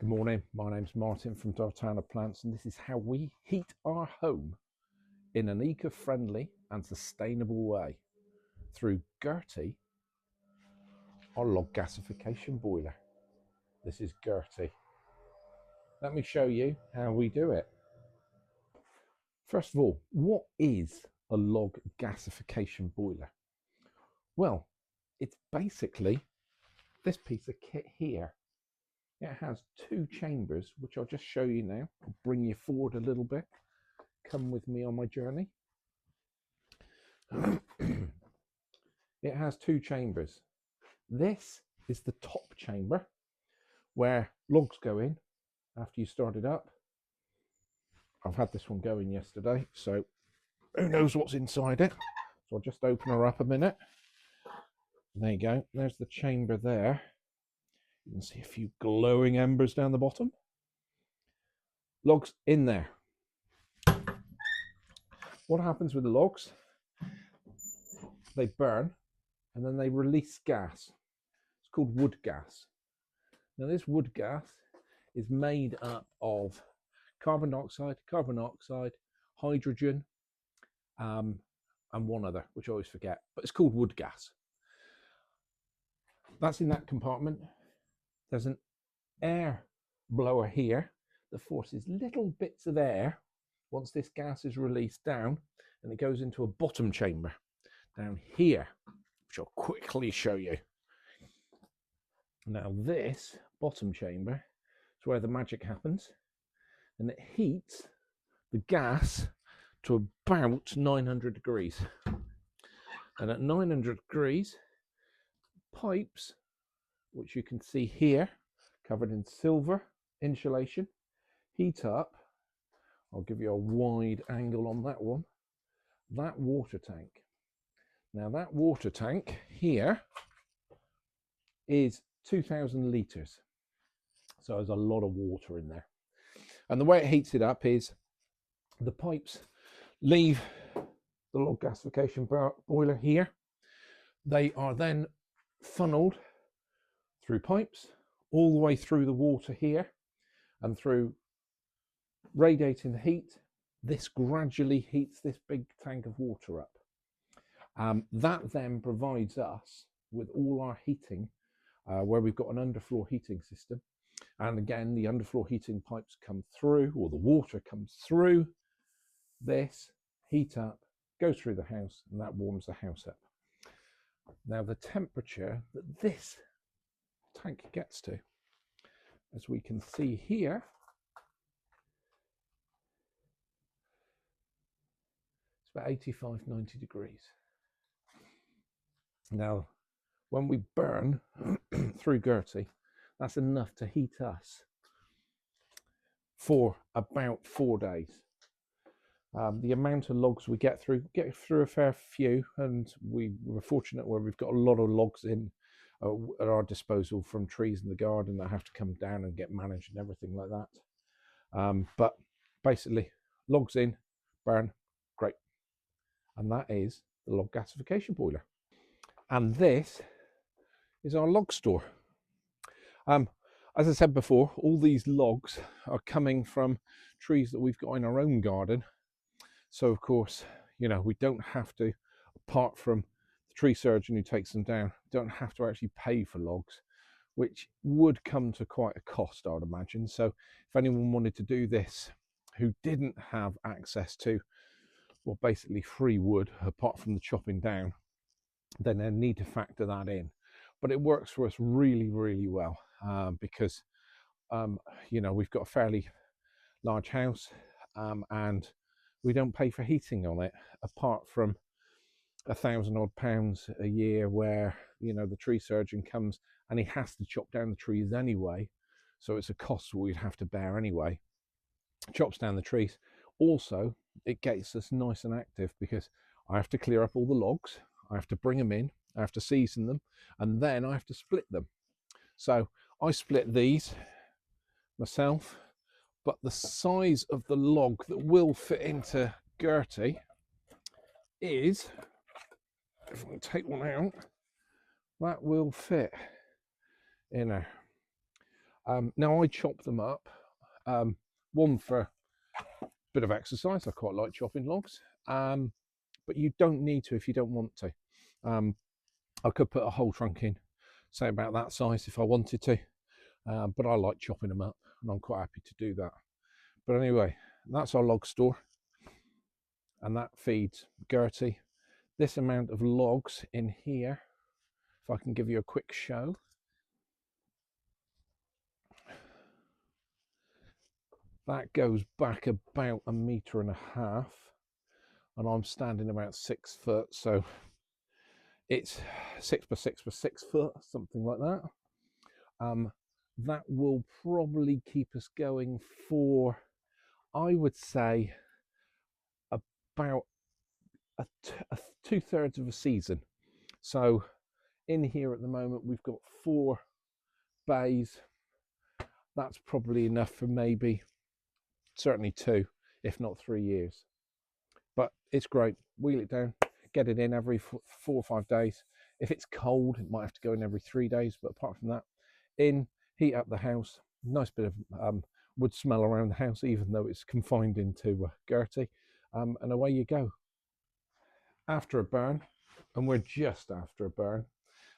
Good morning, my name's Martin from Dartana Plants, and this is how we heat our home in an eco-friendly and sustainable way through Gertie, our log gasification boiler. This is Gertie. Let me show you how we do it. First of all, what is a log gasification boiler? Well, it's basically this piece of kit here. It has two chambers, which I'll just show you now. I'll bring you forward a little bit. Come with me on my journey. It has two chambers. This is the top chamber where logs go in after you start it up. I've had this one going yesterday, so who knows what's inside it. So I'll just open her up a minute. There you go. There's the chamber there. You can see a few glowing embers down the bottom. Logs in there. What happens with the logs? They burn and then they release gas. It's called wood gas. Now this wood gas is made up of carbon dioxide, hydrogen, and one other, which I always forget, but it's called wood gas. That's in that compartment. There's an air blower here that forces little bits of air once this gas is released down, and it goes into a bottom chamber down here, which I'll quickly show you. Now this bottom chamber is where the magic happens, and it heats the gas to about 900 degrees. And at 900 degrees, pipes, which you can see here, covered in silver insulation, heat up. I'll give you a wide angle on that one. That water tank. Now that water tank here is 2,000 litres. So there's a lot of water in there. And the way it heats it up is the pipes leave the log gasification boiler here. They are then funneled through pipes all the way through the water here, and through radiating the heat, this gradually heats this big tank of water up. That then provides us with all our heating, where we've got an underfloor heating system. And again, the underfloor heating pipes come through, or the water comes through this, heat up, goes through the house, and that warms the house up. Now the temperature that this tank gets to, as we can see here, it's about 85, 90 degrees. Now, when we burn through Gertie, that's enough to heat us for about 4 days. The amount of logs we get through a fair few, and we were fortunate where we've got a lot of logs in at our disposal from trees in the garden that have to come down and get managed and everything like that. But basically, logs in, burn, great. And that is the log gasification boiler. And this is our log store. As I said before, all these logs are coming from trees that we've got in our own garden. So of course, you know, we don't have to, apart from the tree surgeon who takes them down, don't have to actually pay for logs, which would come to quite a cost, I would imagine. So if anyone wanted to do this who didn't have access to, well, basically free wood, apart from the chopping down, then they need to factor that in. But it works for us really, really well, because, you know, we've got a fairly large house, and we don't pay for heating on it, apart from £1,000 odd a year where, you know, the tree surgeon comes and he has to chop down the trees anyway. So it's a cost we'd have to bear anyway. Chops down the trees. Also, it gets us nice and active because I have to clear up all the logs. I have to bring them in. I have to season them, and then I have to split them. So I split these myself, but the size of the log that will fit into Gertie is, if I can take one out, that will fit in there. Now I chop them up, one for a bit of exercise. I quite like chopping logs, but you don't need to if you don't want to. I could put a whole trunk in, say about that size if I wanted to, but I like chopping them up and I'm quite happy to do that. But anyway, that's our log store, and that feeds Gertie. This amount of logs in here, if I can give you a quick show. That goes back about 1.5 meters, and I'm standing about 6 foot, so it's 6 by 6 by 6 foot, something like that. That will probably keep us going for, I would say, about 2/3 of a season. So in here at the moment we've got 4 bays. That's probably enough for maybe certainly 2, if not 3 years. But it's great. Wheel it down, get it in every 4 or 5 days. If it's cold, it might have to go in every 3 days, but apart from that, in, heat up the house. Nice bit of wood smell around the house, even though it's confined into Gertie, and away you go. After a burn, and we're just after a burn,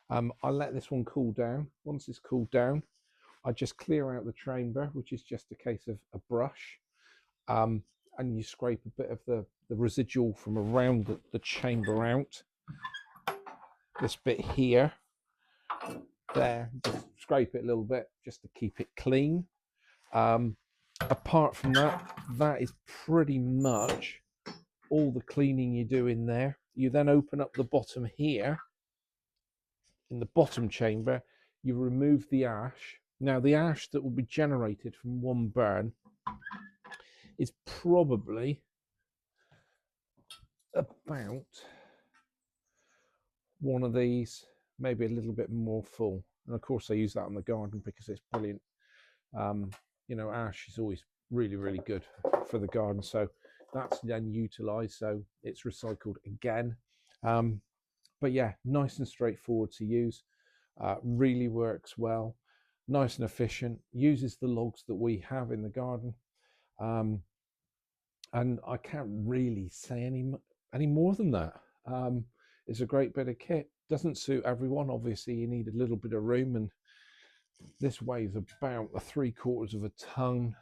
I let this one cool down. Once it's cooled down, I just clear out the chamber, which is just a case of a brush, and you scrape a bit of the residual from around the chamber out. This bit here, there, just scrape it a little bit just to keep it clean. Apart from that, that is pretty much all the cleaning you do in there. You then open up the bottom here. In the bottom chamber, you remove the ash. Now, the ash that will be generated from one burn is probably about one of these, maybe a little bit more full. And of course, I use that on the garden because it's brilliant. You know, ash is always really, really good for the garden. So that's then utilised, so it's recycled again. But yeah, nice and straightforward to use. Really works well, nice and efficient, uses the logs that we have in the garden. And I can't really say any more than that. It's a great bit of kit. Doesn't suit everyone. Obviously, you need a little bit of room, and this weighs about 3/4 of a ton.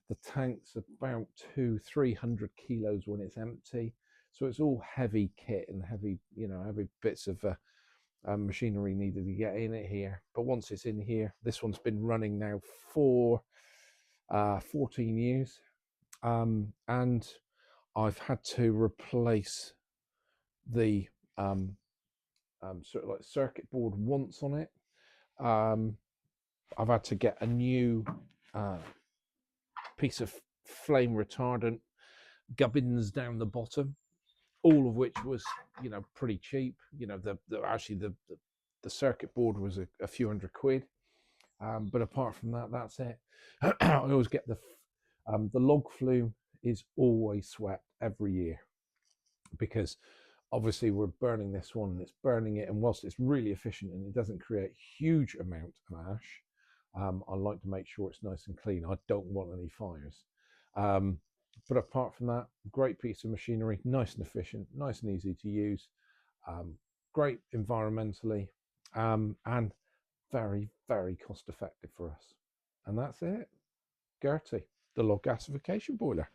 The tank's about 200-300 kilos when it's empty. So it's all heavy kit and heavy, you know, heavy bits of machinery needed to get in it here. But once it's in here, this one's been running now for 14 years. And I've had to replace the sort of like circuit board once on it. I've had to get a new piece of flame retardant gubbins down the bottom, all of which was, you know, pretty cheap. You know, actually the circuit board was a few £100. But apart from that, that's it. I always get the log flume is always swept every year, because obviously we're burning this one and it's burning it, and whilst it's really efficient and it doesn't create a huge amount of ash, I like to make sure it's nice and clean. I don't want any fires. But apart from that, great piece of machinery, nice and efficient, nice and easy to use, great environmentally, and very, very cost effective for us. And that's it. Gertie, the log gasification boiler.